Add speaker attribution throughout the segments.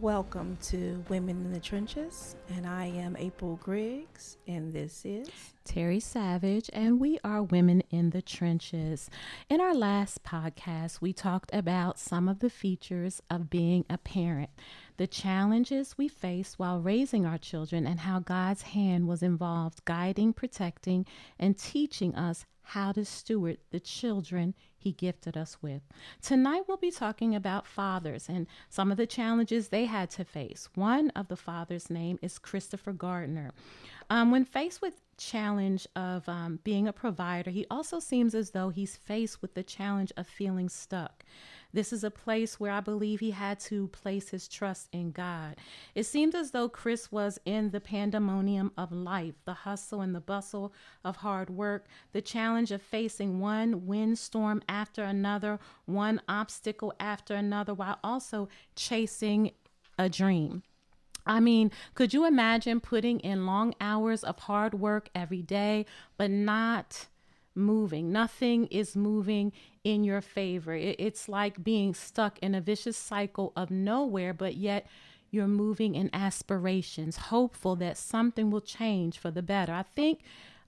Speaker 1: Welcome to Women in the Trenches, and I am April Griggs, and this is
Speaker 2: Terry Savage, and we are Women in the Trenches. In our last podcast, we talked about some of the features of being a parent, the challenges we face while raising our children, and how God's hand was involved guiding, protecting, and teaching us how to steward the children he gifted us with. Tonight we'll be talking about fathers and some of the challenges they had to face. One of the fathers' name is Christopher Gardner. When faced with challenge of being a provider, he also seems as though he's faced with the challenge of feeling stuck. This is a place where I believe he had to place his trust in God. It seems as though Chris was in the pandemonium of life, the hustle and the bustle of hard work, the challenge of facing one windstorm after another, one obstacle after another, while also chasing a dream. I mean, could you imagine putting in long hours of hard work every day, but not moving? Nothing is moving in your favor. It's like being stuck in a vicious cycle of nowhere, but yet you're moving in aspirations, hopeful that something will change for the better. I think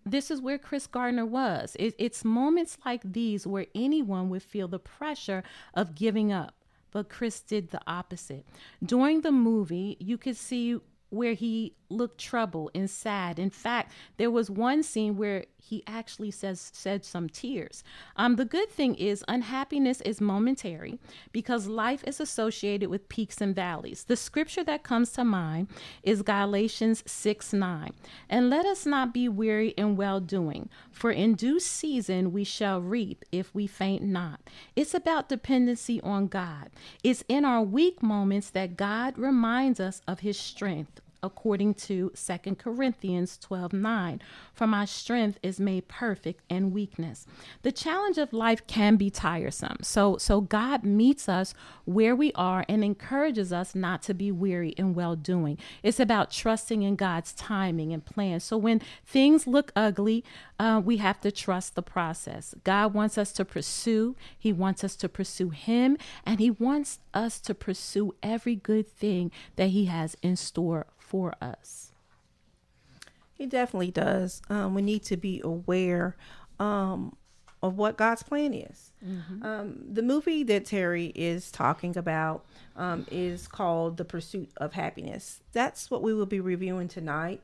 Speaker 2: this is where Chris Gardner was. It's moments like these where anyone would feel the pressure of giving up. But Chris did the opposite. During the movie, you could see where he looked troubled and sad. In fact, there was one scene where he actually said some tears. The good thing is unhappiness is momentary because life is associated with peaks and valleys. The scripture that comes to mind is Galatians 6:9. And let us not be weary in well doing, for in due season we shall reap if we faint not. It's about dependency on God. It's in our weak moments that God reminds us of his strength, according to 2 Corinthians 12:9. For my strength is made perfect in weakness. The challenge of life can be tiresome. So God meets us where we are and encourages us not to be weary in well-doing. It's about trusting in God's timing and plan. So when things look ugly, we have to trust the process. God wants us to pursue. He wants us to pursue him, and he wants us to pursue every good thing that he has in store for us.
Speaker 1: He definitely does. We need to be aware of what God's plan is. The movie that Terry is talking about is called The Pursuit of Happiness. That's what we will be reviewing tonight.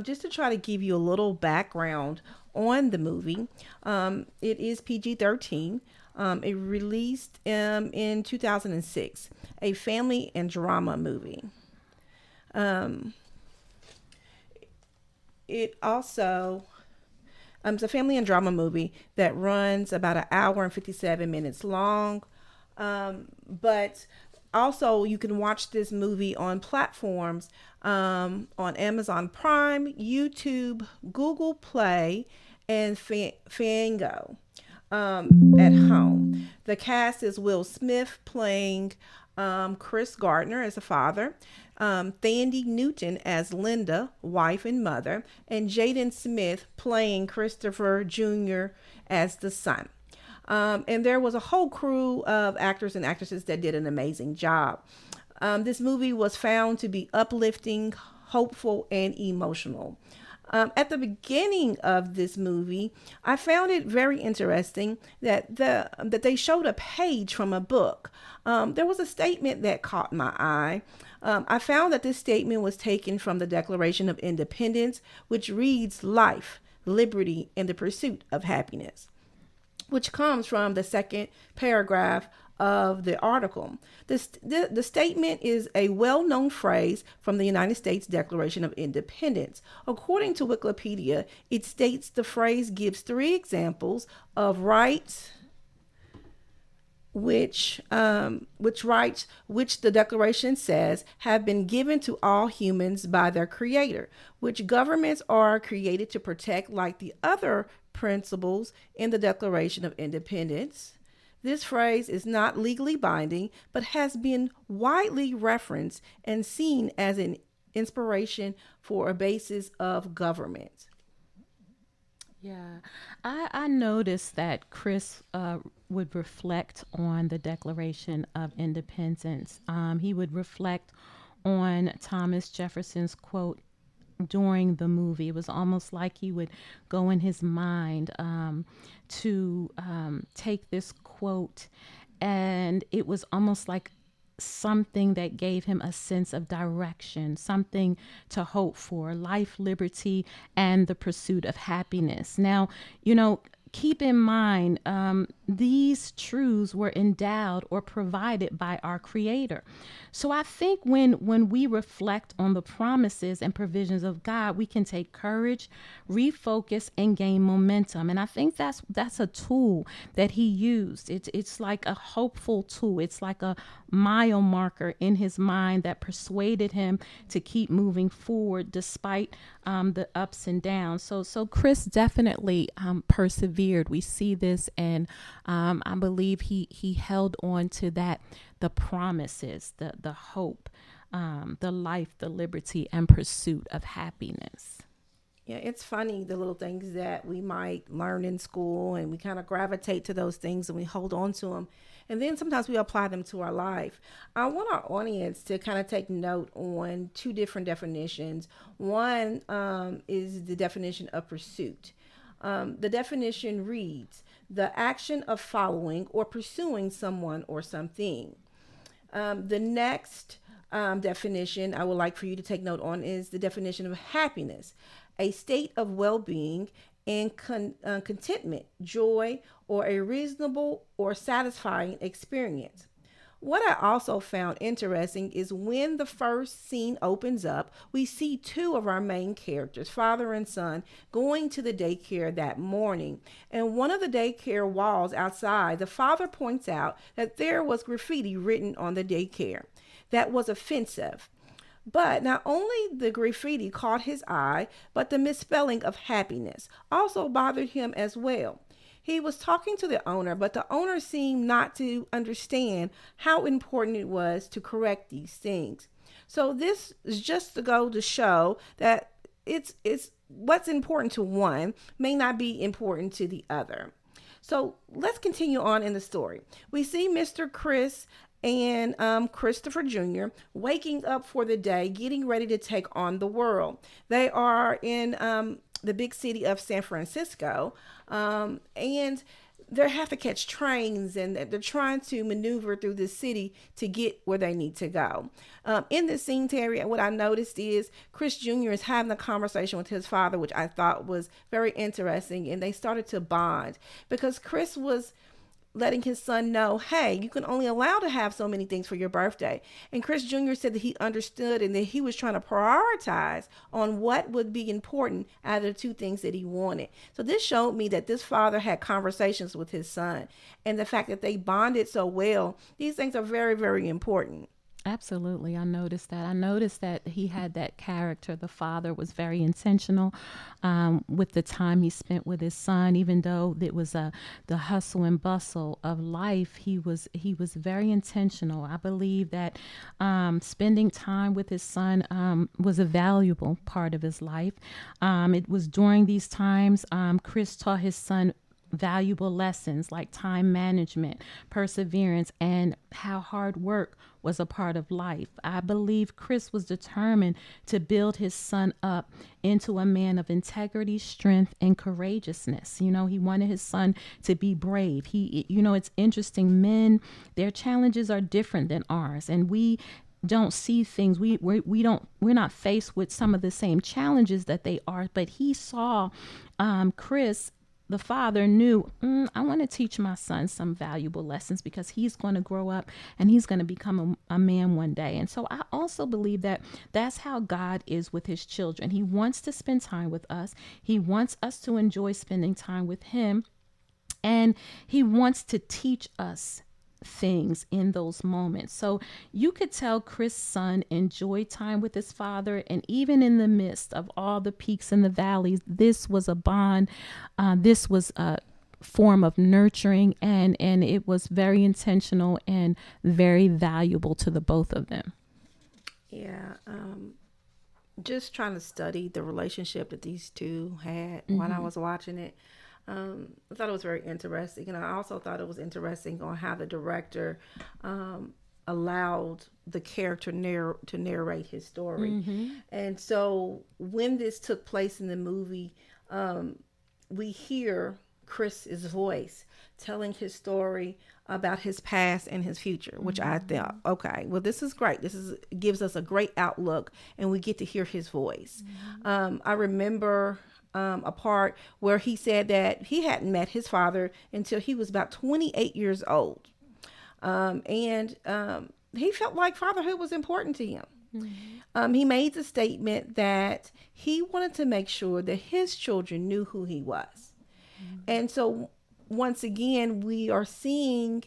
Speaker 1: Just to try to give you a little background on the movie. It is PG-13. It released in 2006, a family and drama movie. It also it's a family and drama movie that runs about an hour and 57 minutes long. But also you can watch this movie on platforms on Amazon Prime, YouTube, Google Play, and Fango at home. The cast is Will Smith playing Chris Gardner as a father, Thandie Newton as Linda, wife and mother, and Jaden Smith playing Christopher Jr. as the son. And there was a whole crew of actors and actresses that did an amazing job. This movie was found to be uplifting, hopeful, and emotional. At the beginning of this movie, I found it very interesting that they showed a page from a book. There was a statement that caught my eye. I found that this statement was taken from the Declaration of Independence, which reads life, liberty, and the pursuit of happiness, which comes from the second paragraph of the article. The statement is a well-known phrase from the United States Declaration of Independence. According to Wikipedia, it states the phrase gives three examples of rights which the Declaration says have been given to all humans by their Creator, which governments are created to protect, like the other principles in the Declaration of Independence. This phrase is not legally binding, but has been widely referenced and seen as an inspiration for a basis of government.
Speaker 2: Yeah, I noticed that Chris would reflect on the Declaration of Independence. He would reflect on Thomas Jefferson's quote during the movie. It was almost like he would go in his mind to take this quote, and it was almost like something that gave him a sense of direction, something to hope for: life, liberty, and the pursuit of happiness. Now, keep in mind, these truths were endowed or provided by our Creator. So I think when we reflect on the promises and provisions of God, we can take courage, refocus, and gain momentum. And I think that's a tool that he used. It's like a hopeful tool. It's like a mile marker in his mind that persuaded him to keep moving forward despite the ups and downs. So Chris definitely persevered. We see this, and I believe he held on to that, the promises, the hope, the life, the liberty, and pursuit of happiness.
Speaker 1: Yeah, it's funny, the little things that we might learn in school, and we kind of gravitate to those things and we hold on to them. And then sometimes we apply them to our life. I want our audience to kind of take note on two different definitions. One is the definition of pursuit. The definition reads, the action of following or pursuing someone or something. The next definition I would like for you to take note on is the definition of happiness: a state of well-being and contentment, joy, or a reasonable or satisfying experience. What I also found interesting is when the first scene opens up, we see two of our main characters, father and son, going to the daycare that morning. And one of the daycare walls outside, the father points out that there was graffiti written on the daycare that was offensive. But not only the graffiti caught his eye, but the misspelling of happiness also bothered him as well. He was talking to the owner, but the owner seemed not to understand how important it was to correct these things. So this is just to go to show that it's what's important to one may not be important to the other. So let's continue on in the story. We see Mr. Chris and Christopher Jr. waking up for the day, getting ready to take on the world. They are in the big city of San Francisco, and they have to catch trains, and they're trying to maneuver through the city to get where they need to go. In this scene, Terry, what I noticed is Chris Jr. is having a conversation with his father, which I thought was very interesting, and they started to bond because Chris was letting his son know, hey, you can only allow to have so many things for your birthday. And Chris Jr. said that he understood and that he was trying to prioritize on what would be important out of the two things that he wanted. So this showed me that this father had conversations with his son, and the fact that they bonded so well, these things are very, very important.
Speaker 2: Absolutely. I noticed that. I noticed that he had that character. The father was very intentional with the time he spent with his son, even though it was the hustle and bustle of life. He was very intentional. I believe that spending time with his son was a valuable part of his life. It was during these times Chris taught his son valuable lessons like time management, perseverance, and how hard work was a part of life. I believe Chris was determined to build his son up into a man of integrity, strength, and courageousness. He wanted his son to be brave. It's interesting. Men, their challenges are different than ours, and we don't see things. We're not faced with some of the same challenges that they are. But he saw Chris, the father, knew, I want to teach my son some valuable lessons because he's going to grow up and he's going to become a man one day. And so I also believe that that's how God is with his children. He wants to spend time with us. He wants us to enjoy spending time with him. And he wants to teach us things in those moments. So you could tell Chris' son enjoyed time with his father, and even in the midst of all the peaks and the valleys, this was a bond. This was a form of nurturing, and it was very intentional and very valuable to the both of them.
Speaker 1: Yeah, just trying to study the relationship that these two had while I was watching it. I thought it was very interesting, and I also thought it was interesting on how the director allowed the character to narrate his story.
Speaker 2: Mm-hmm.
Speaker 1: And so when this took place in the movie, we hear Chris's voice telling his story about his past and his future, which I thought, okay, well, this is great. This is gives us a great outlook, and we get to hear his voice. I remember a part where he said that he hadn't met his father until he was about 28 years old. And he felt like fatherhood was important to him. He made the statement that he wanted to make sure that his children knew who he was. And so once again, we are seeing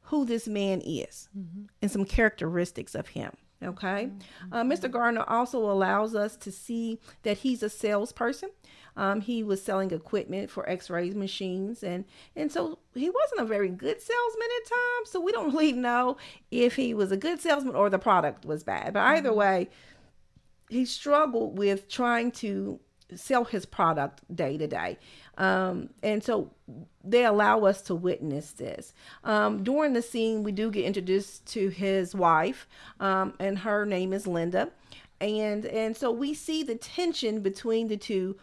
Speaker 1: who this man is and some characteristics of him. Okay. Mr. Gardner also allows us to see that he's a salesperson. He was selling equipment for x-ray machines. And so he wasn't a very good salesman at times. So we don't really know if he was a good salesman or the product was bad. But either way, he struggled with trying to sell his product day to day. And so they allow us to witness this. During the scene, we do get introduced to his wife, and her name is Linda. And so we see the tension between the two,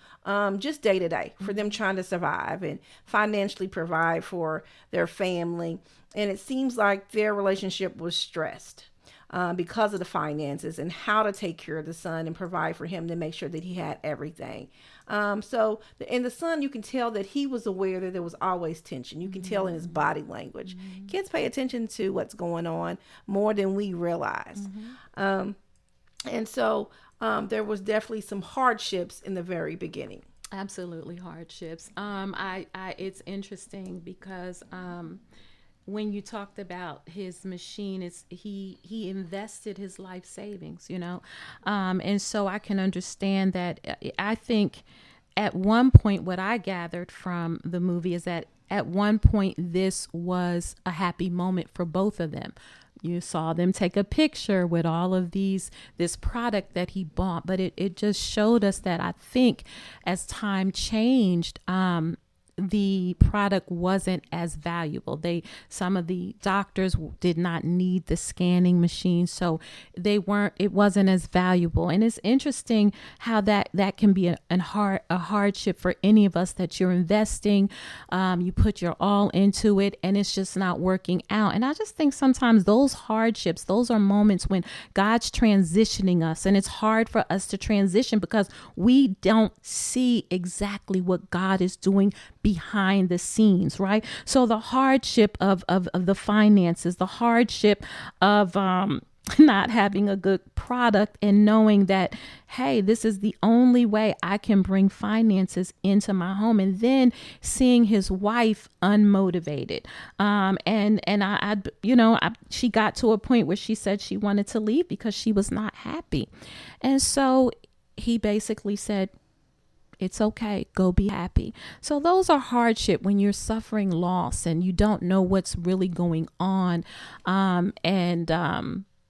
Speaker 1: just day to day, for them trying to survive and financially provide for their family. And it seems like their relationship was stressed. Because of the finances and how to take care of the son and provide for him to make sure that he had everything. So in the son, you can tell that he was aware that there was always tension. You can tell in his body language. Kids pay attention to what's going on more than we realize. And so there was definitely some hardships in the very beginning.
Speaker 2: Absolutely hardships. It's interesting because when you talked about his machine, he invested his life savings, and so I can understand that. I think at one point, what I gathered from the movie is that at one point this was a happy moment for both of them. You saw them take a picture with all of this product that he bought, but it just showed us that I think as time changed, the product wasn't as valuable. Some of the doctors did not need the scanning machine, so it wasn't as valuable. And it's interesting how that can be a hardship for any of us, that you're investing, you put your all into it, and it's just not working out. And I just think sometimes those hardships, those are moments when God's transitioning us, and it's hard for us to transition because we don't see exactly what God is doing behind the scenes, right? So the hardship of the finances, the hardship of not having a good product, and knowing that, hey, this is the only way I can bring finances into my home, and then seeing his wife unmotivated, she got to a point where she said she wanted to leave because she was not happy, and so he basically said, it's okay. Go be happy. So those are hardship when you're suffering loss and you don't know what's really going on.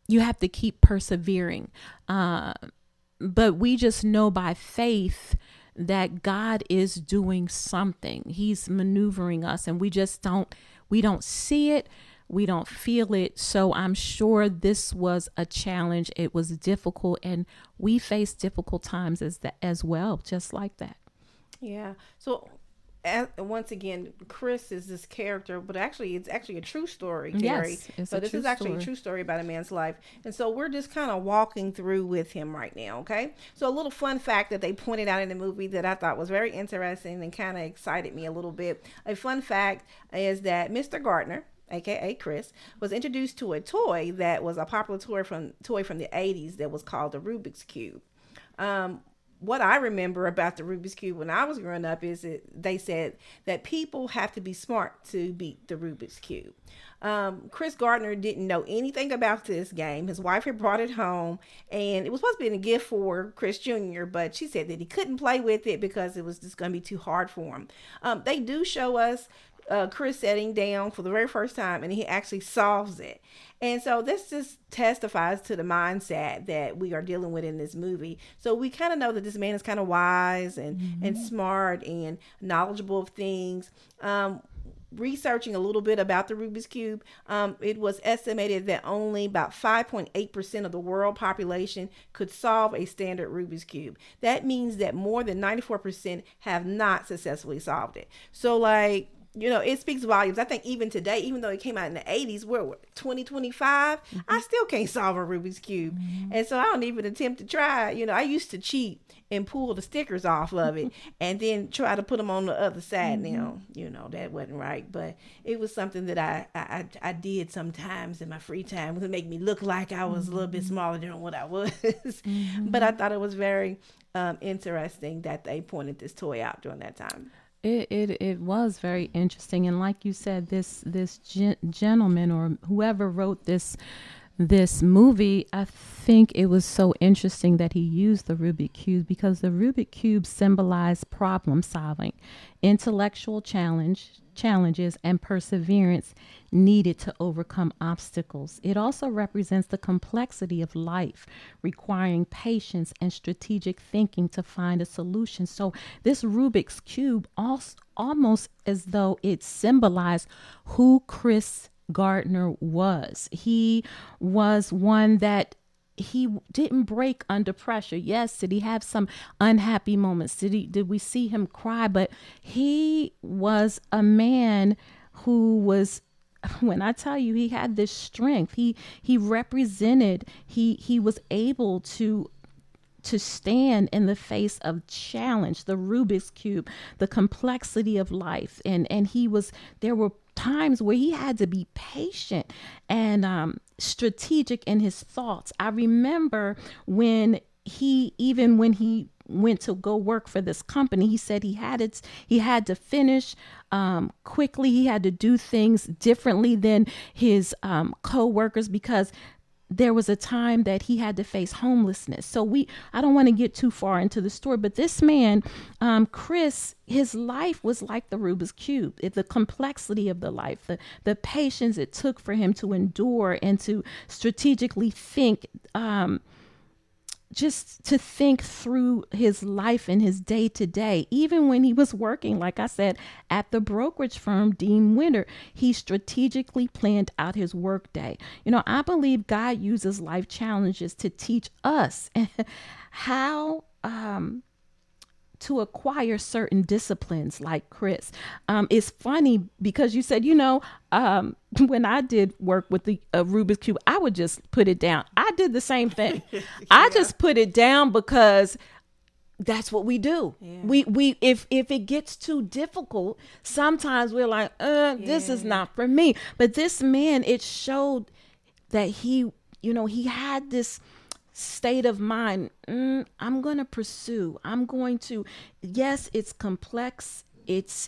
Speaker 2: You have to keep persevering. But we just know by faith that God is doing something. He's maneuvering us, and we don't see it. We don't feel it. So I'm sure this was a challenge. It was difficult, and we face difficult times as well, just like that.
Speaker 1: Yeah. So once again, Chris is this character, but it's actually a true story, Carrie.
Speaker 2: Yes,
Speaker 1: so this is actually a true story about a man's life. And so we're just kind of walking through with him right now. Okay. So a little fun fact that they pointed out in the movie that I thought was very interesting and kind of excited me a little bit. A fun fact is that Mr. Gardner, aka Chris, was introduced to a toy that was a popular toy from the 80s that was called the Rubik's Cube. What I remember about the Rubik's Cube when I was growing up is they said that people have to be smart to beat the Rubik's Cube. Chris Gardner didn't know anything about this game. His wife had brought it home, and it was supposed to be a gift for Chris Jr., but she said that he couldn't play with it because it was just going to be too hard for him. They do show us Chris sitting down for the very first time, and he actually solves it. And so this just testifies to the mindset that we are dealing with in this movie. So we kind of know that this man is kind of wise and smart and knowledgeable of things. researching a little bit about the Rubik's Cube, it was estimated that only about 5.8% of the world population could solve a standard Rubik's Cube. That means that more than 94% have not successfully solved it. So, like, it speaks volumes. I think even today, even though it came out in the 80s, we're 2025, I still can't solve a Rubik's Cube. And so I don't even attempt to try. I used to cheat and pull the stickers off of it and then try to put them on the other side. Now, that wasn't right. But it was something that I did sometimes in my free time to make me look like I was a little bit smaller than what I was. But I thought it was very interesting that they pointed this toy out during that time.
Speaker 2: It was very interesting, and like you said, this gentleman or whoever wrote this movie, I think it was so interesting that he used the Rubik Cube, because the Rubik Cube symbolized problem solving, intellectual challenges, and perseverance needed to overcome obstacles. It also represents the complexity of life, requiring patience and strategic thinking to find a solution. So this Rubik's Cube almost as though it symbolized who Chris Gardner was. He was one that he didn't break under pressure. Yes, did he have some unhappy moments? Did we see him cry? But he was a man who was, when I tell you, he had this strength. He represented, he was able to stand in the face of challenge, the Rubik's Cube, the complexity of life. And there were times where he had to be patient and strategic in his thoughts. I remember when he went to go work for this company, he said he had to finish quickly. He had to do things differently than his co-workers, because there was a time that he had to face homelessness. So I don't want to get too far into the story, but this man, Chris, his life was like the Rubik's Cube. The complexity of the life, the patience it took for him to endure and to strategically think, just to think through his life and his day to day. Even when he was working, like I said, at the brokerage firm Dean Winter, he strategically planned out his work day. I believe God uses life challenges to teach us how to acquire certain disciplines, like Chris. It's funny because you said, when I did work with the Rubik's Cube, I would just put it down. I did the same thing. Yeah. I just put it down because that's what we do. Yeah. We if it gets too difficult, sometimes we're like, this is not for me. But this man, it showed that he had this state of mind. I'm going to pursue. I'm going to, yes, it's complex. It's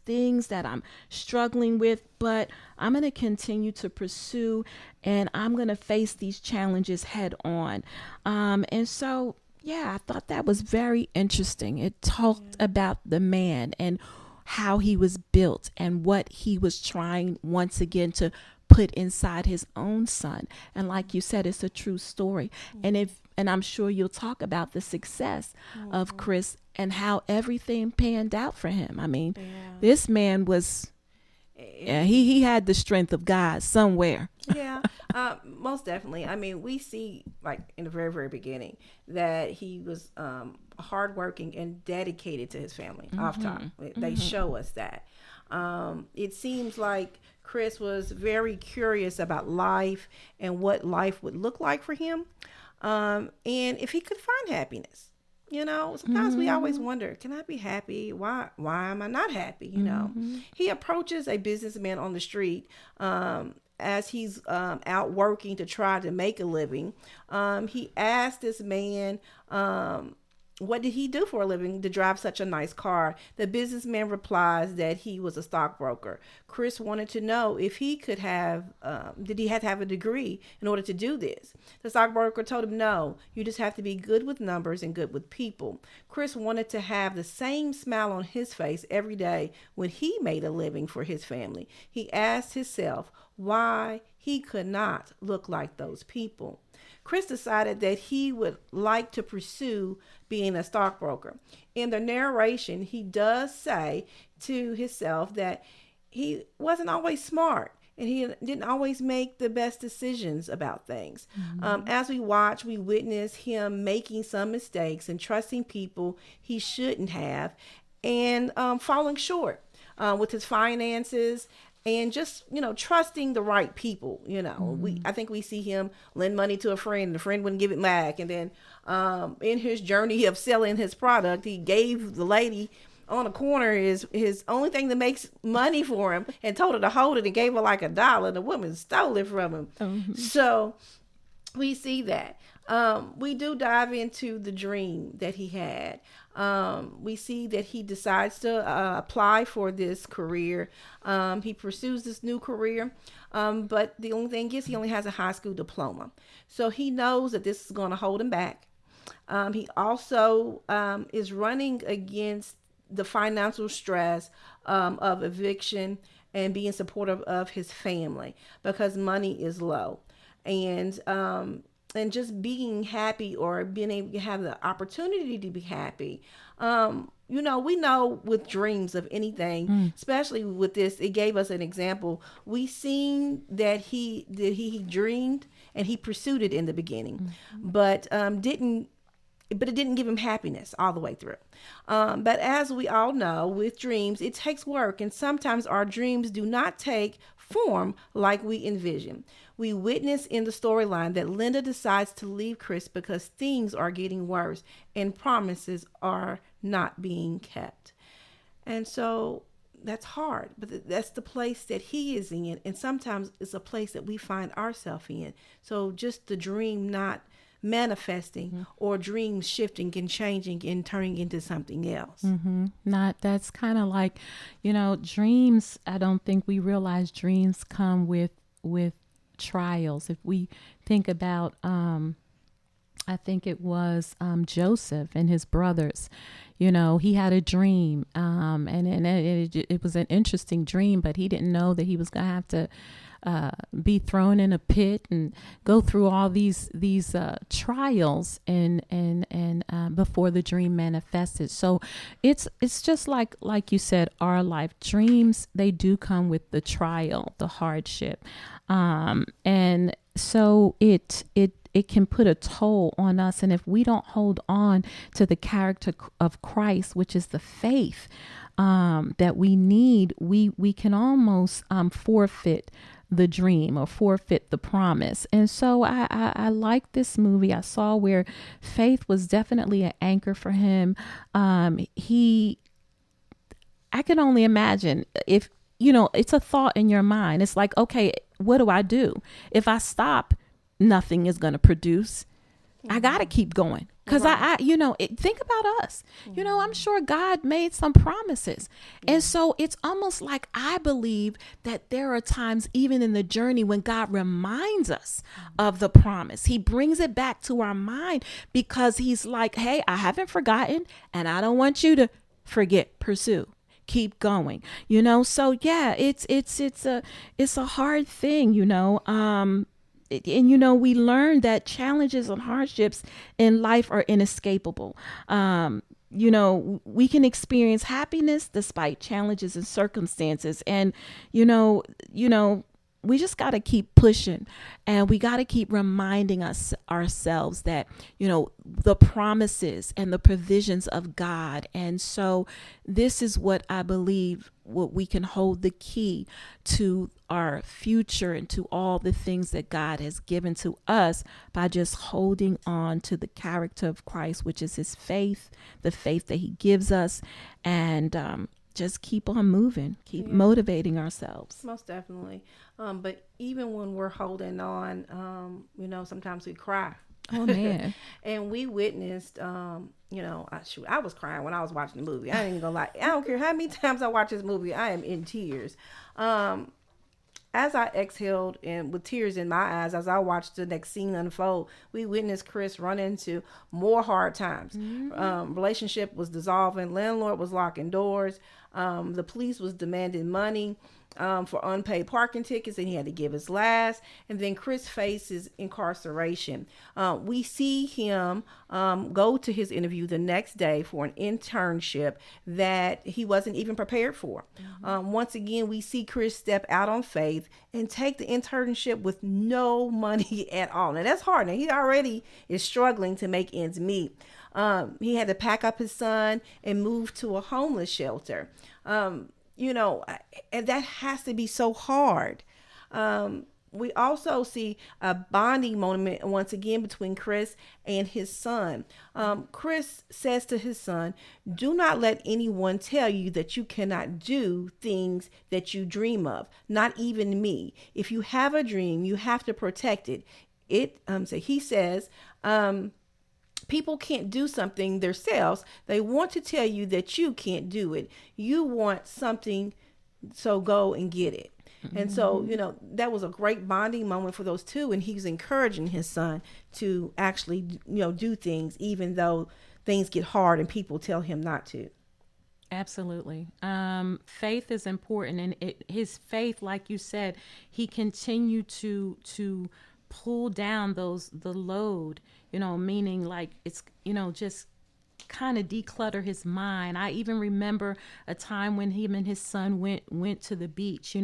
Speaker 2: things that I'm struggling with, but I'm going to continue to pursue, and I'm going to face these challenges head on. And so, yeah, I thought that was very interesting. It talked about the man and how he was built and what he was trying once again to put inside his own son. And like you said, it's a true story. And I'm sure you'll talk about the success of Chris and how everything panned out for him. I mean, this man was, he had the strength of God somewhere.
Speaker 1: Yeah, most definitely. I mean, we see, like, in the very, very beginning that he was hardworking and dedicated to his family off top. They show us that. It seems like Chris was very curious about life and what life would look like for him, and if he could find happiness. Sometimes we always wonder, can I be happy? Why am I not happy? He approaches a businessman on the street as he's out working to try to make a living. He asked this man, what did he do for a living to drive such a nice car? The businessman replies that he was a stockbroker. Chris wanted to know if he could did he have to have a degree in order to do this? The stockbroker told him, no, you just have to be good with numbers and good with people. Chris wanted to have the same smile on his face every day when he made a living for his family. He asked himself why he could not look like those people. Chris decided that he would like to pursue being a stockbroker. In the narration, he does say to himself that he wasn't always smart, and he didn't always make the best decisions about things. As we watch, we witness him making some mistakes and trusting people he shouldn't have, and falling short with his finances, and just trusting the right people. I think we see him lend money to a friend, and the friend wouldn't give it back, and then in his journey of selling his product, he gave the lady on the corner his only thing that makes money for him, and told her to hold it, and gave her like $1. The woman stole it from him. So we see that. We do dive into the dream that he had. We see that he decides to apply for this career. He pursues this new career, but the only thing is he only has a high school diploma. So he knows that this is going to hold him back. He also is running against the financial stress of eviction, and being supportive of his family because money is low. And just being happy, or being able to have the opportunity to be happy. We know with dreams of anything, especially with this, it gave us an example. We seen that he dreamed and he pursued it in the beginning, but it didn't give him happiness all the way through. But as we all know, with dreams, it takes work, and sometimes our dreams do not take form like we envision. We witness in the storyline that Linda decides to leave Chris because things are getting worse and promises are not being kept. And so that's hard, but that's the place that he is in. And sometimes it's a place that we find ourselves in. So just the dream not manifesting, or dreams shifting and changing and turning into something else.
Speaker 2: That's kind of like, dreams. I don't think we realize dreams come with trials. If we think about, I think it was Joseph and his brothers. He had a dream, and it was an interesting dream, but he didn't know that he was going to have to be thrown in a pit and go through all these trials and before the dream manifested. So it's just like you said, our life dreams, they do come with the trial, the hardship, and so it can put a toll on us. And if we don't hold on to the character of Christ, which is the faith that we need, we can almost forfeit the dream or forfeit the promise. And so I like this movie. I saw where faith was definitely an anchor for him. I can only imagine if, it's a thought in your mind. It's like, okay, what do I do? If I stop, nothing is going to produce. I got to keep going. Because think about us. I'm sure God made some promises. And so it's almost like I believe that there are times even in the journey when God reminds us of the promise. He brings it back to our mind because he's like, hey, I haven't forgotten, and I don't want you to forget, pursue. Keep going, so yeah, it's a hard thing, and we learn that challenges and hardships in life are inescapable. We can experience happiness despite challenges and circumstances, and we just got to keep pushing, and we got to keep reminding ourselves that the promises and the provisions of God. And so this is what I believe, what we can hold the key to our future and to all the things that God has given to us by just holding on to the character of Christ, which is his faith, the faith that he gives us, and just keep on moving, keep motivating ourselves.
Speaker 1: Most definitely. But even when we're holding on, sometimes we cry.
Speaker 2: Oh man.
Speaker 1: And we witnessed, I was crying when I was watching the movie. I ain't even gonna lie. I don't care how many times I watch this movie, I am in tears. As I exhaled and with tears in my eyes, as I watched the next scene unfold, we witnessed Chris run into more hard times. Relationship was dissolving. Landlord was locking doors. The police was demanding money. for unpaid parking tickets, and he had to give his last. And then Chris faces incarceration. We see him go to his interview the next day for an internship that he wasn't even prepared for. Once again, we see Chris step out on faith and take the internship with no money at all. Now that's hard. Now he already is struggling to make ends meet. He had to pack up his son and move to a homeless shelter. And that has to be so hard. We also see a bonding moment once again between Chris and his son. Chris says to his son, "Do not let anyone tell you that you cannot do things that you dream of, not even me. If you have a dream, you have to protect it." He says, people can't do something themselves. They want to tell you that you can't do it. You want something, so go and get it. And so, that was a great bonding moment for those two. And he's encouraging his son to actually, do things, even though things get hard and people tell him not to.
Speaker 2: Absolutely. Faith is important. And his faith, like you said, he continued to pull down the load, meaning like it's, just kind of declutter his mind. I even remember a time when him and his son went to the beach,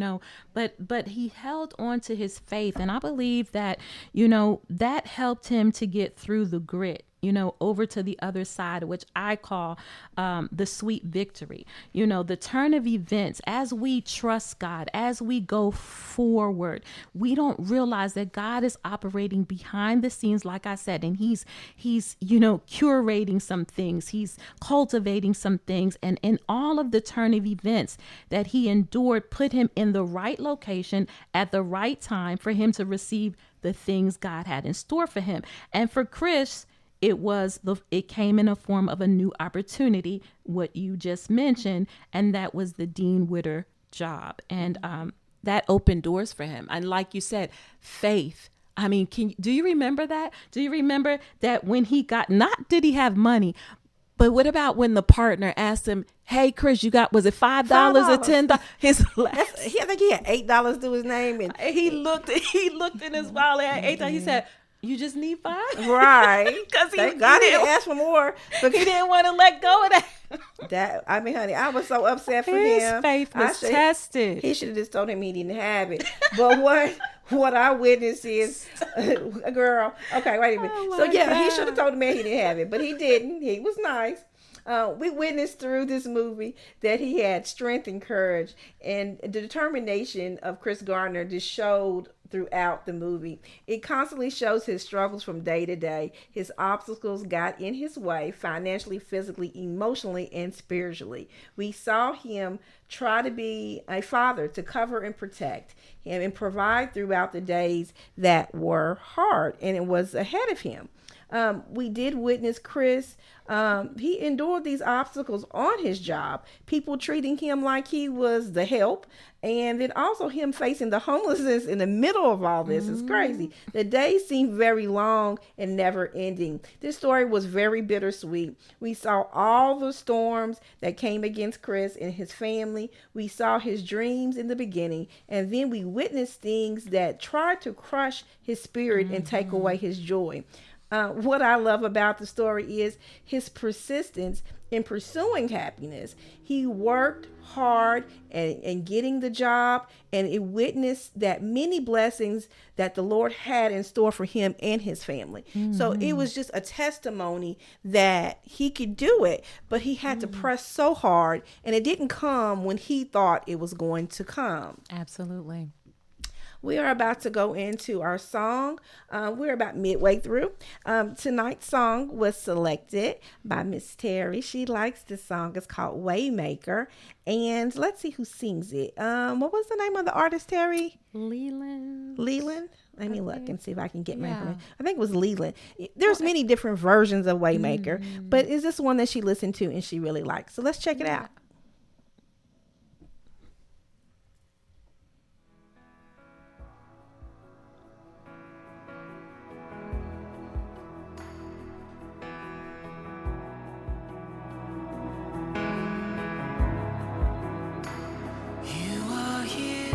Speaker 2: but he held on to his faith. And I believe that, that helped him to get through the grit, over to the other side, which I call the sweet victory. The turn of events, as we trust God, as we go forward, we don't realize that God is operating behind the scenes, like I said, and he's curating some things, he's cultivating some things, and in all of the turn of events that he endured, put him in the right location at the right time for him to receive the things God had in store for him. And for Chris, it came in a form of a new opportunity, what you just mentioned, and that was the Dean Witter job. And that opened doors for him. And like you said, faith. I mean, do you remember that? Do you remember that when not did he have money, but what about when the partner asked him, "Hey, Chris, was it $5 or $10?" His last,
Speaker 1: I think he had $8 to his name, and
Speaker 2: he looked in his wallet at $8. He said, "You just need 5?"
Speaker 1: Right. Because he didn't ask for more.
Speaker 2: But he didn't want to let go of that.
Speaker 1: Honey, I was so upset for
Speaker 2: him.
Speaker 1: His
Speaker 2: faith was tested.
Speaker 1: He should have just told him he didn't have it. But what I witnessed is, girl, okay, wait a minute. So yeah, he should have told the man he didn't have it, but he didn't. He was nice. We witnessed through this movie that he had strength and courage, and the determination of Chris Gardner just showed throughout the movie. It constantly shows his struggles from day to day. His obstacles got in his way financially, physically, emotionally, and spiritually. We saw him try to be a father to cover and protect him and provide throughout the days that were hard, and it was ahead of him. We did witness Chris. He endured these obstacles on his job, people treating him like he was the help, and then also him facing the homelessness in the middle of all this. It's crazy. The days seemed very long and never ending. This story was very bittersweet. We saw all the storms that came against Chris and his family. We saw his dreams in the beginning, and then we witnessed things that tried to crush his spirit and take away his joy. What I love about the story is his persistence in pursuing happiness. He worked hard and getting the job, and it witnessed that many blessings that the Lord had in store for him and his family. So it was just a testimony that he could do it, but he had to press so hard, and it didn't come when he thought it was going to come.
Speaker 2: Absolutely.
Speaker 1: We are about to go into our song. We're about midway through. Tonight's song was selected by Miss Terry. She likes this song. It's called Waymaker. And let's see who sings it. What was the name of the artist, Terry?
Speaker 2: Leland.
Speaker 1: Let me look and see if I can get my information. I think it was Leland. There's many different versions of Waymaker, but is this one that she listened to and she really likes? So let's check it out.
Speaker 3: You are here.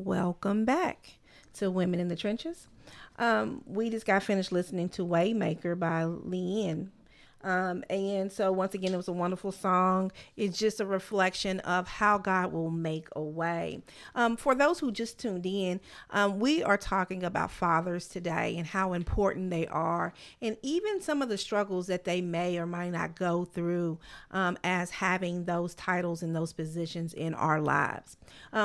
Speaker 1: Welcome back to Women in the Trenches. We just got finished listening to Waymaker by Leanne. And so once again, it was a wonderful song. It's just a reflection of how God will make a way. For those who just tuned in, we are talking about fathers today and how important they are, and even some of the struggles that they may or might not go through as having those titles and those positions in our lives.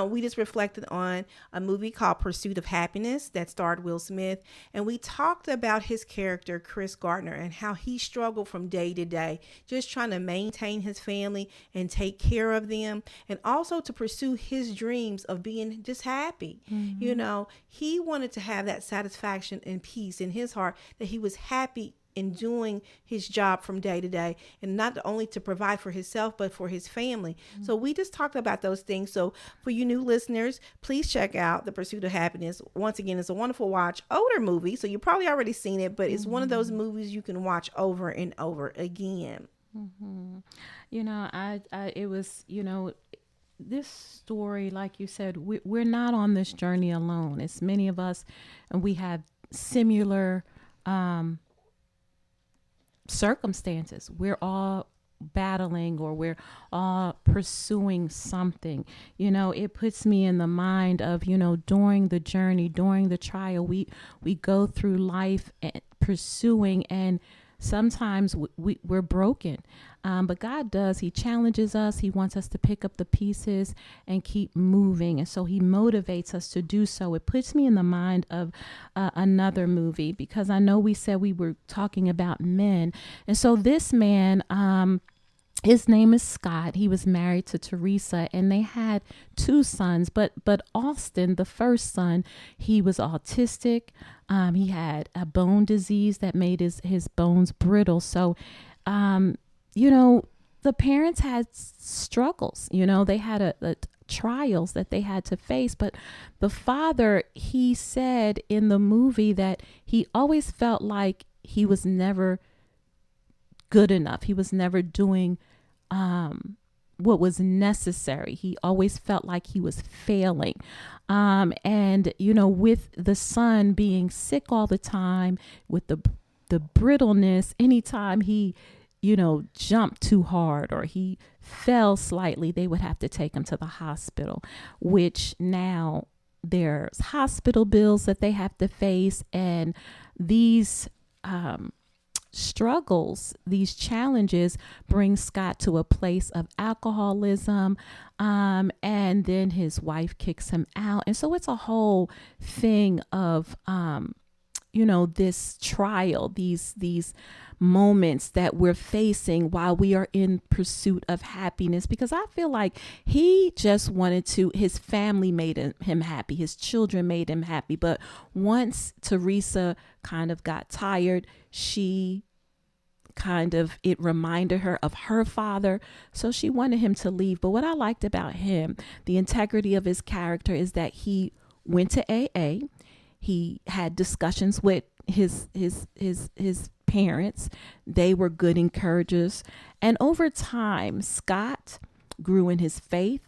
Speaker 1: We just reflected on a movie called Pursuit of Happiness that starred Will Smith, and we talked about his character, Chris Gardner, and how he struggled from day to day, just trying to maintain his family and take care of them, and also to pursue his dreams of being just happy. You know, he wanted to have that satisfaction and peace in his heart, that he was happy in doing his job from day to day, and not only to provide for himself but for his family. So we just talked about those things. So for you new listeners, please check out The Pursuit of Happiness. Once again, it's a wonderful watch, older movie, so you probably already seen it, but it's one of those movies you can watch over and over again.
Speaker 2: You know, it was, this story, like you said, we're not on this journey alone. It's many of us, and we have similar circumstances. We're all battling, or we're all pursuing something. It puts me in the mind of, during the journey, during the trial, we go through life and pursuing, and sometimes we're broken. But God does. He challenges us. He wants us to pick up the pieces and keep moving. And so he motivates us to do so. It puts me in the mind of another movie, because I know we said we were talking about men. And so this man, his name is Scott. He was married to Teresa, and they had two sons. But Austin, the first son, he was autistic. He had a bone disease that made his bones brittle. So, the parents had struggles. They had a trials that they had to face. But the father, he said in the movie that he always felt like he was never good enough. He was never doing what was necessary. He always felt like he was failing. And with the son being sick all the time, with the brittleness, anytime he jumped too hard or he fell slightly, they would have to take him to the hospital, which now there's hospital bills that they have to face. And these struggles, these challenges bring Scott to a place of alcoholism. And then his wife kicks him out. And so it's a whole thing of, this trial, these moments that we're facing while we are in pursuit of happiness, because I feel like he just wanted to, his family made him happy. His children made him happy. But once Teresa kind of got tired, it reminded her of her father. So she wanted him to leave. But what I liked about him, the integrity of his character, is that he went to AA. He had discussions with his parents. They were good encouragers. And over time, Scott grew in his faith,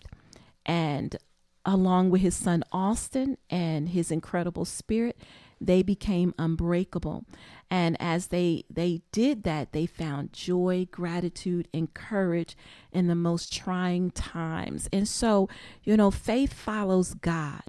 Speaker 2: and along with his son Austin and his incredible spirit, they became unbreakable. And as they did that, they found joy, gratitude, and courage in the most trying times. And so, faith follows God.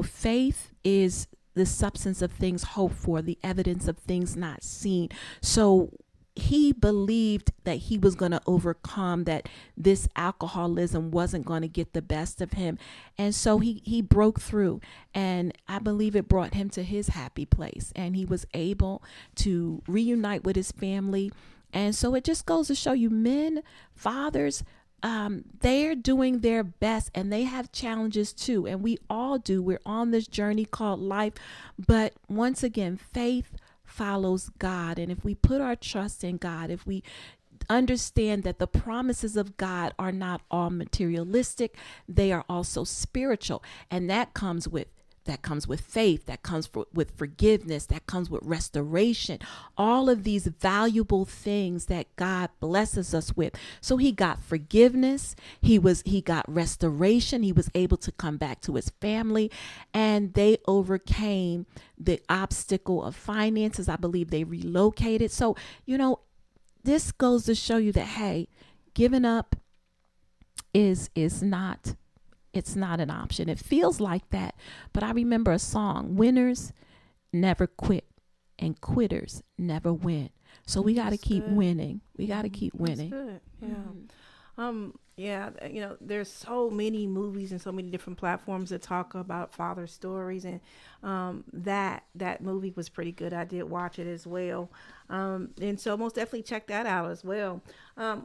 Speaker 2: Faith is the substance of things hoped for, the evidence of things not seen. So he believed that he was going to overcome, that this alcoholism wasn't going to get the best of him. And so he broke through, and I believe it brought him to his happy place, and he was able to reunite with his family. And so it just goes to show you, men, fathers, they're doing their best, and they have challenges too. And we all do. We're on this journey called life. But once again, faith follows God. And if we put our trust in God, if we understand that the promises of God are not all materialistic, they are also spiritual. And that comes with that comes with faith, that comes with forgiveness, that comes with restoration, all of these valuable things that God blesses us with. So he got forgiveness, he got restoration, he was able to come back to his family, and they overcame the obstacle of finances. I believe they relocated. So, this goes to show you that, hey, giving up is not, it's not an option. It feels like that, but I remember a song, winners never quit and quitters never win. So we got to keep winning. We got to keep winning.
Speaker 1: That's good. Yeah. There's so many movies and so many different platforms that talk about father stories, and that movie was pretty good. I did watch it as well. And so most definitely check that out as well.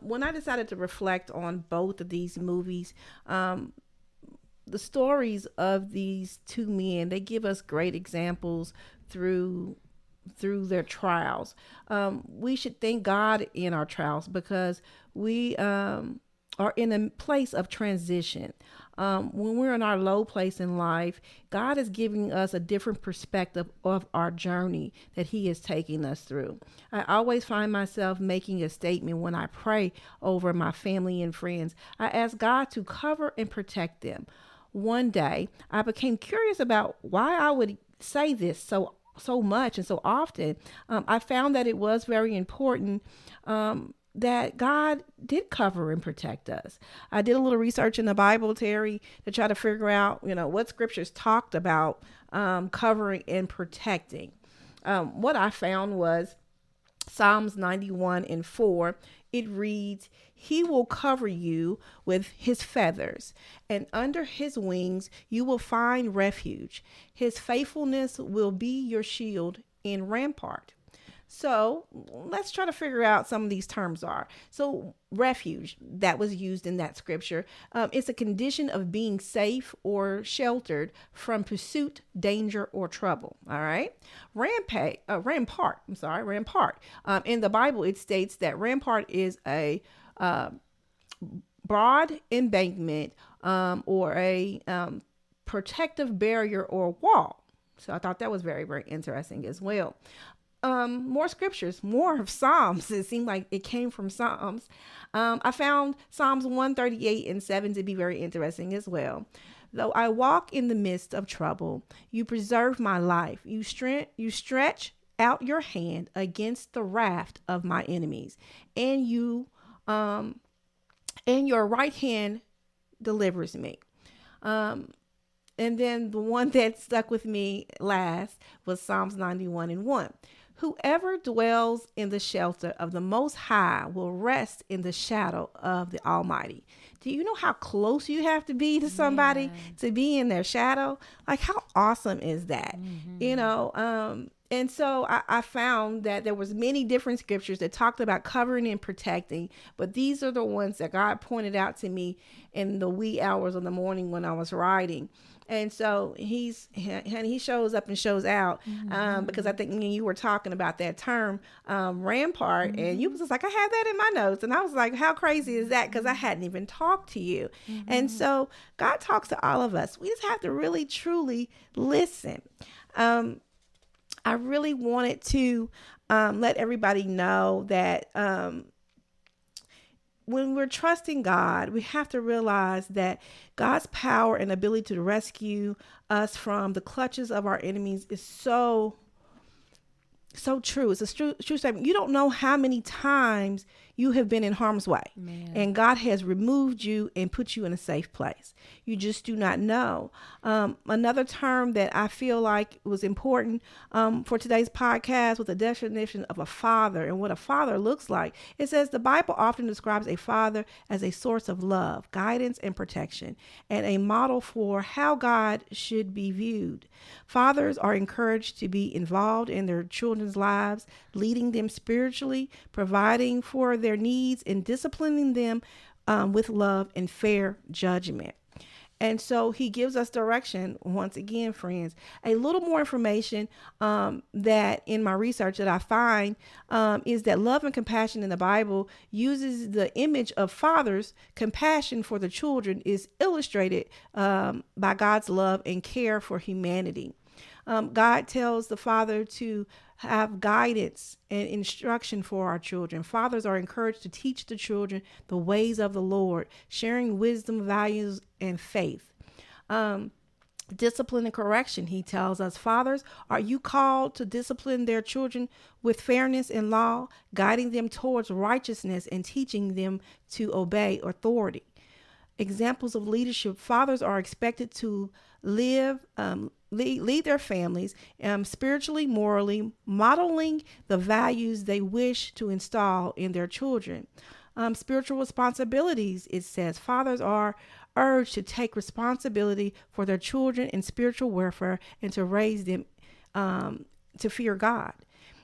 Speaker 1: When I decided to reflect on both of these movies, the stories of these two men, they give us great examples through their trials. We should thank God in our trials, because we are in a place of transition. When we're in our low place in life, God is giving us a different perspective of our journey that he is taking us through. I always find myself making a statement when I pray over my family and friends. I ask God to cover and protect them. One day, I became curious about why I would say this so much and so often. I found that it was very important that God did cover and protect us. I did a little research in the Bible, Terry, to try to figure out, what scriptures talked about covering and protecting. What I found was Psalms 91:4. It reads, "He will cover you with his feathers, and under his wings you will find refuge. His faithfulness will be your shield and rampart." So let's try to figure out some of these terms are. So refuge, that was used in that scripture. It's a condition of being safe or sheltered from pursuit, danger, or trouble. All right. Rampart. In the Bible, it states that rampart is a broad embankment or a protective barrier or wall. So I thought that was very, very interesting as well. More scriptures, more of Psalms. It seemed like it came from Psalms. I found Psalms 138:7 to be very interesting as well. "Though I walk in the midst of trouble, you preserve my life. You stretch out your hand against the raft of my enemies, and your right hand delivers me." And then the one that stuck with me last was Psalms 91:1. "Whoever dwells in the shelter of the Most High will rest in the shadow of the Almighty." Do you know how close you have to be to somebody to be in their shadow? Like, how awesome is that? And so I found that there was many different scriptures that talked about covering and protecting, but these are the ones that God pointed out to me in the wee hours of the morning when I was writing. And so he shows up and shows out, because I think you were talking about that term, rampart, and you was just like, I had that in my notes. And I was like, how crazy is that? Because I hadn't even talked to you. And so God talks to all of us. We just have to really, truly listen. I really wanted to let everybody know that when we're trusting God, we have to realize that God's power and ability to rescue us from the clutches of our enemies is so true. It's a true statement. You don't know how many times you have been in harm's way, and God has removed you and put you in a safe place. You just do not know. Another term that I feel like was important for today's podcast was the definition of a father and what a father looks like. It says the Bible often describes a father as a source of love, guidance, and protection, and a model for how God should be viewed. Fathers are encouraged to be involved in their children's lives, leading them spiritually, providing for their needs, and disciplining them with love and fair judgment. And so he gives us direction. Once again, friends, a little more information that in my research that I find is that love and compassion in the Bible uses the image of fathers. Compassion for the children is illustrated by God's love and care for humanity. God tells the father to have guidance and instruction for our children. Fathers are encouraged to teach the children the ways of the Lord, sharing wisdom, values, and faith. Discipline and correction, he tells us. Fathers, are you called to discipline their children with fairness and law, guiding them towards righteousness and teaching them to obey authority? Examples of leadership. Fathers are expected to lead their families spiritually, morally, modeling the values they wish to install in their children. Spiritual responsibilities, it says. Fathers are urged to take responsibility for their children in spiritual welfare and to raise them to fear God.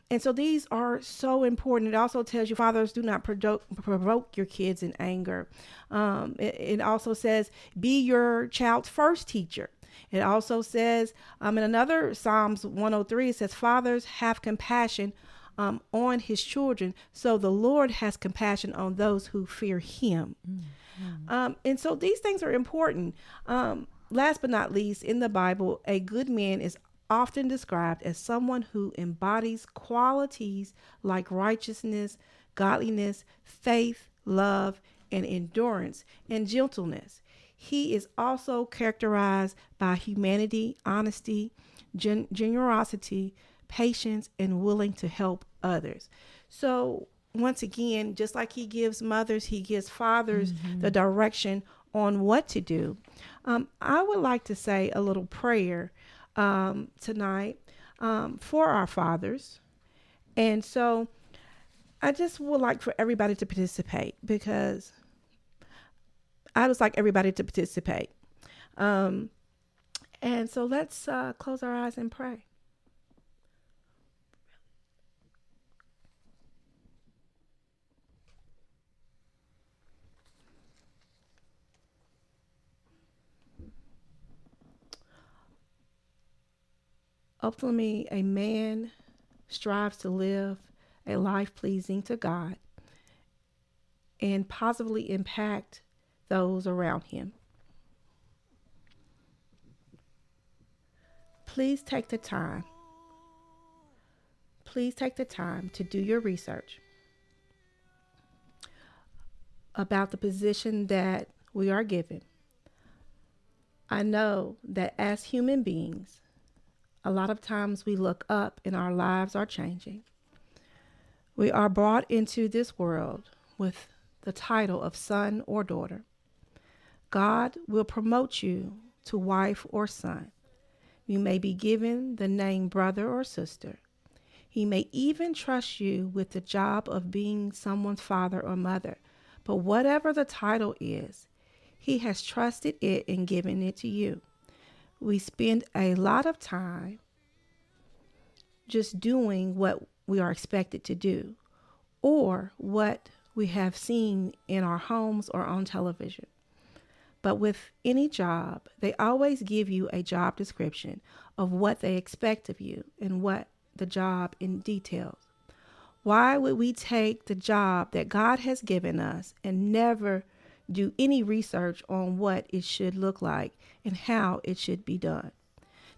Speaker 1: And so these are so important. It also tells you, fathers, do not provoke your kids in anger. It also says, be your child's first teacher. It also says in another Psalms 103, it says, fathers have compassion on his children. So the Lord has compassion on those who fear him. Mm-hmm. And so these things are important. Last but not least, in the Bible, a good man is often described as someone who embodies qualities like righteousness, godliness, faith, love, and endurance, and gentleness. He is also characterized by humanity, honesty, generosity, patience, and willing to help others. So once again, just like he gives mothers, he gives fathers the direction on what to do. I would like to say a little prayer tonight for our fathers. And so I just would like for everybody to participate, because I just like everybody to participate. And so let's close our eyes and pray. Ultimately, a man strives to live a life pleasing to God and positively impact those around him. Please take the time. Please take the time to do your research about the position that we are given. I know that as human beings, a lot of times we look up and our lives are changing. We are brought into this world with the title of son or daughter. God will promote you to wife or son. You may be given the name brother or sister. He may even trust you with the job of being someone's father or mother. But whatever the title is, he has trusted it and given it to you. We spend a lot of time just doing what we are expected to do, or what we have seen in our homes or on television. But with any job, they always give you a job description of what they expect of you and what the job in details. Why would we take the job that God has given us and never do any research on what it should look like and how it should be done?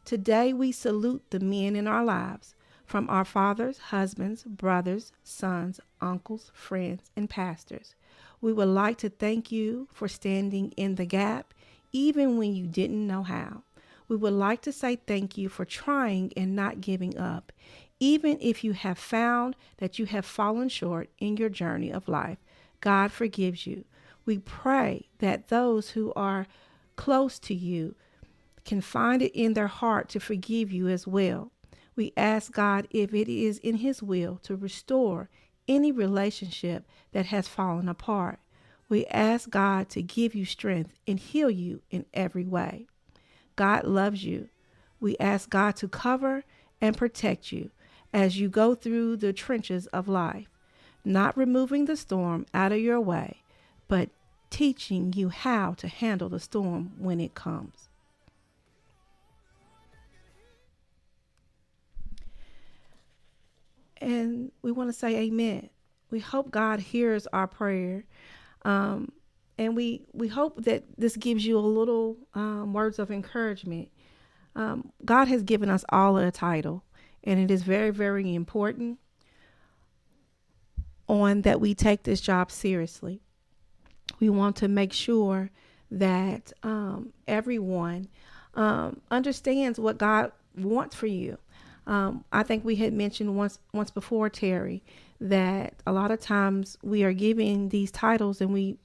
Speaker 1: Today, we salute the men in our lives, from our fathers, husbands, brothers, sons, uncles, friends, and pastors. We would like to thank you for standing in the gap, even when you didn't know how. We would like to say thank you for trying and not giving up, even if you have found that you have fallen short in your journey of life. God forgives you. We pray that those who are close to you can find it in their heart to forgive you as well. We ask God if it is in his will to restore any relationship that has fallen apart. We ask God to give you strength and heal you in every way. God loves you. We ask God to cover and protect you as you go through the trenches of life, not removing the storm out of your way, but teaching you how to handle the storm when it comes. And we want to say amen. We hope God hears our prayer. And we hope that this gives you a little words of encouragement. God has given us all a title, and it is very, very important on that we take this job seriously. We want to make sure that everyone understands what God wants for you. I think we had mentioned once before, Terry, that a lot of times we are giving these titles and we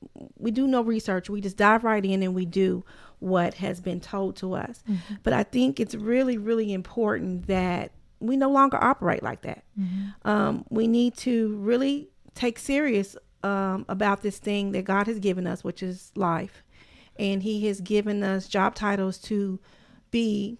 Speaker 1: do no research. We just dive right in and we do what has been told to us. Mm-hmm. But I think it's really, really important that we no longer operate like that. Mm-hmm. We need to really take serious about this thing that God has given us, which is life. And he has given us job titles to be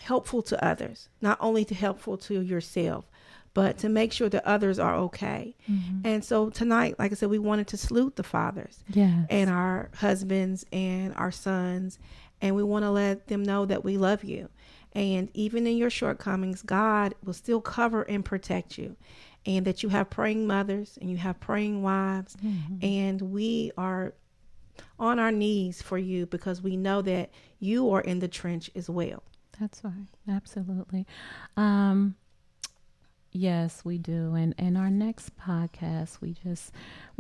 Speaker 1: helpful to others, not only to helpful to yourself, but to make sure that others are okay. Mm-hmm. And so tonight, like I said, we wanted to salute the fathers, yes, and our husbands and our sons. And we want to let them know that we love you. And even in your shortcomings, God will still cover and protect you. And that you have praying mothers and you have praying wives. Mm-hmm. And we are on our knees for you because we know that you are in the trench as well.
Speaker 2: That's right. Absolutely. Yes, we do. And in our next podcast, we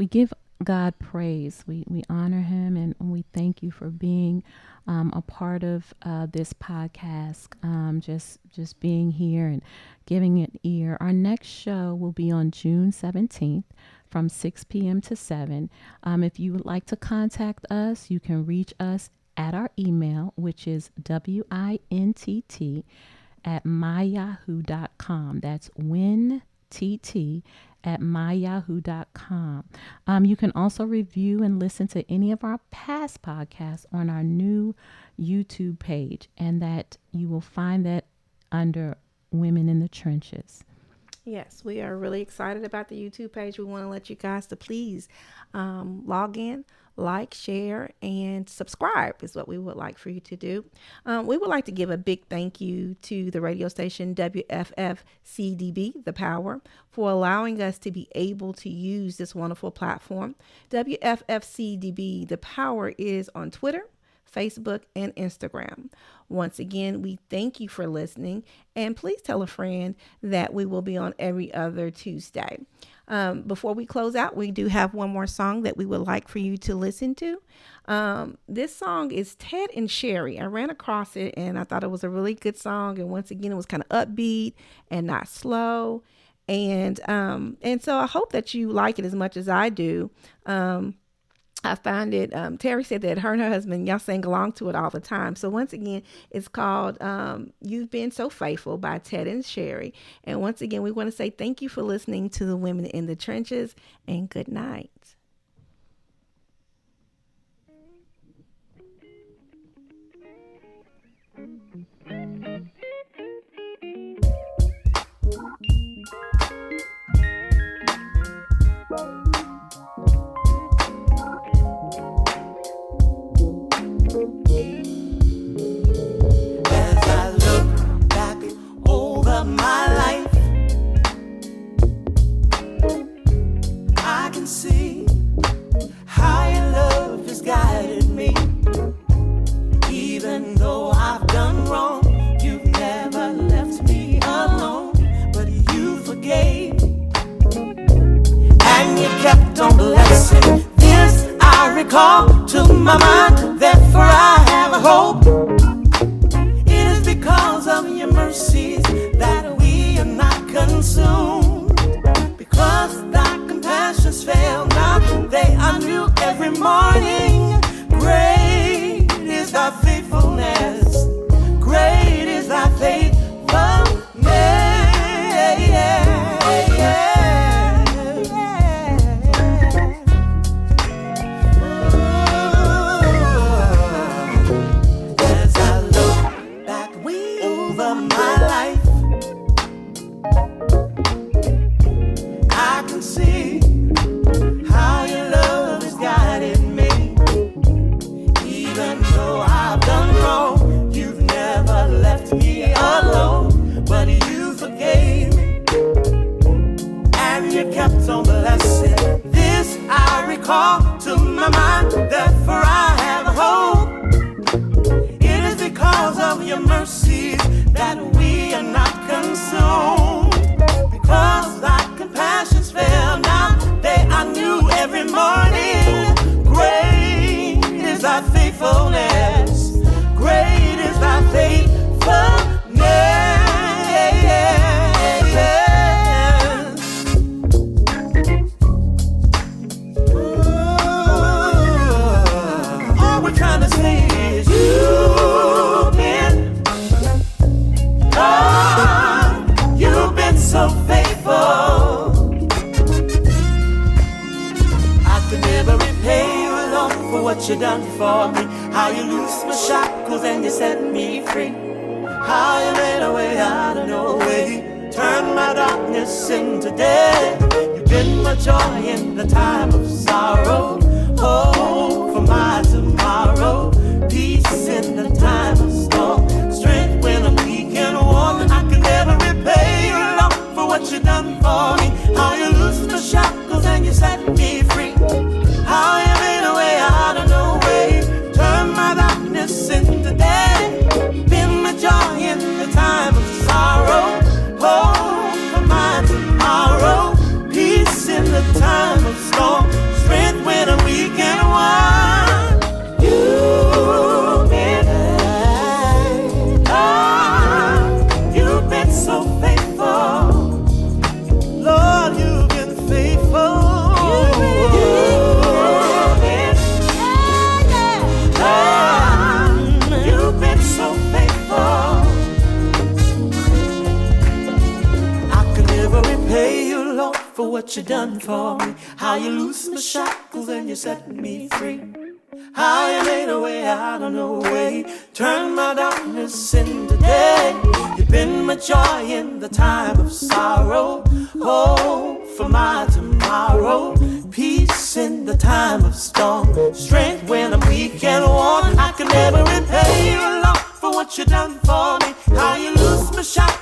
Speaker 2: give God praise. We honor him and we thank you for being a part of this podcast, just being here and giving it ear. Our next show will be on June 17th from 6 p.m. to 7. If you would like to contact us, you can reach us at our email, which is wintt@myyahoo.com. That's wintt@myyahoo.com. You can also review and listen to any of our past podcasts on our new YouTube page, and that you will find that under Women in the Trenches.
Speaker 1: Yes, we are really excited about the YouTube page. We want to let you guys to please log in, like, share, and subscribe is what we would like for you to do. We would like to give a big thank you to the radio station WFFCDB, The Power, for allowing us to be able to use this wonderful platform. WFFCDB, The Power is on Twitter, Facebook, and Instagram. Once again, we thank you for listening, and please tell a friend that we will be on every other Tuesday. Before we close out, we do have one more song that we would like for you to listen to. This song is Ted and Sherry. I ran across it and I thought it was a really good song. And once again, it was kind of upbeat and not slow. And so I hope that you like it as much as I do. I found it, Terry said that her and her husband, y'all sing along to it all the time. So once again, it's called You've Been So Faithful by Ted and Sherry. And once again, we want to say thank you for listening to the Women in the Trenches, and good night.
Speaker 3: See how your love has guided me. Even though I've done wrong, you've never left me alone. But you forgave and you kept on blessing. This I recall to my mind, therefore I have a hope. It is because of your mercies that we are not consumed. Because thy compassions fail not, they are new every morning. Great is thy faithfulness, great is thy faithfulness. As I look back over my life, I can see how your love has guided me. kept on blessing. This I recall to my mind, therefore I have hope. It is because of your mercies that we are not consumed. Because thy compassions fail not, they are new every morning. Great is thy faithfulness. Great is thy faithfulness. All we're trying to say is you've been, oh, you've been so faithful. I could never repay you, Lord, for what you done for me. How you loosed my shackles and you set me free. How you made a way out of no way, turned my darkness into day. You've been my joy in the time of sorrow, hope for my tomorrow, peace in the time of storm, strength when I'm weak and worn. I can never repay you, Lord, for what you done for me. How you loosed my shackles and you set me free. How you made a way out of no way, turned my darkness into day. Been my joy in the time of sorrow, hope for my tomorrow, peace in the time of storm, strength when I'm weak and worn. You've been, oh, you've been so faithful. Lord, you've been faithful. You've been so faithful. I can never repay you, Lord, for what you done for me. How you loosed my shackles and you set me free. How you made a way out of no way, turned my darkness into day. You've been my joy in the time of sorrow, hope for my tomorrow, peace in the time of storm, strength when I'm weak and worn. I can never repay you, Lord, for what you done for me. How you loosed my shackles